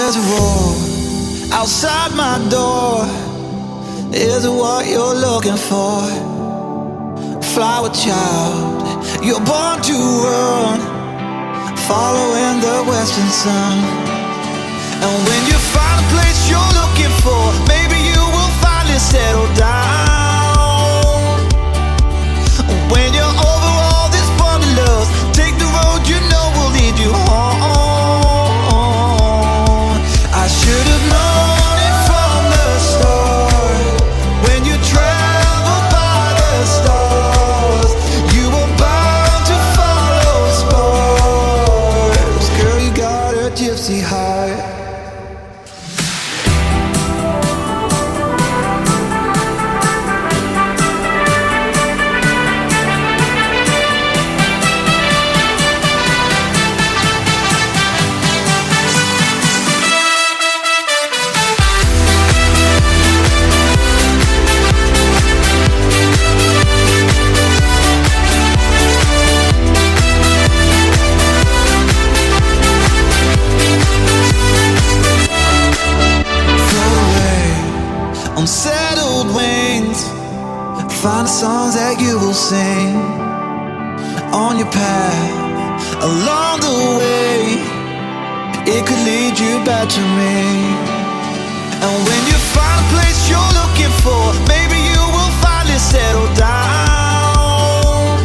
There's a roar outside my door. Is it what you're looking for? Flower child, you're born to run, following the western sun. And when you find a place you're looking for, maybe you will finally settle down. When you're over all this wanderlust, take the road you know will lead you home. I should have known it from the start. When you travel by the stars, you were bound to follow stars. Girl, you got a gypsy heart. Unsettled wings, find the songs that you will sing on your path along the way. It could lead you back to me. And when you find a place you're looking for, maybe you will finally settle down.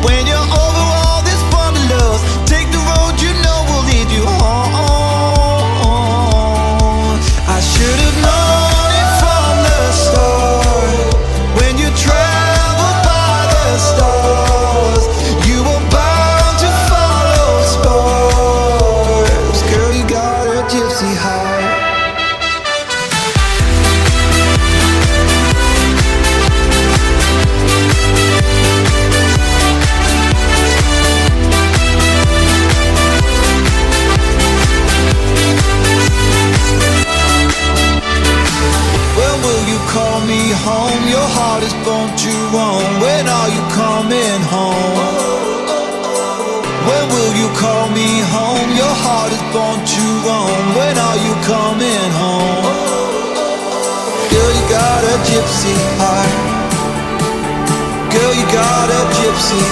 When you're over all this wanderlust, take the road you know will lead you home. I should have known travel by the stars, you were bound to follow stars. Girl, you got a gypsy heart. When will you call me home? Your heart is born to roam. When are you coming home? When will you call me home? Your heart is born to roam. When are you coming home? Girl, you got a gypsy heart. Girl, you got a gypsy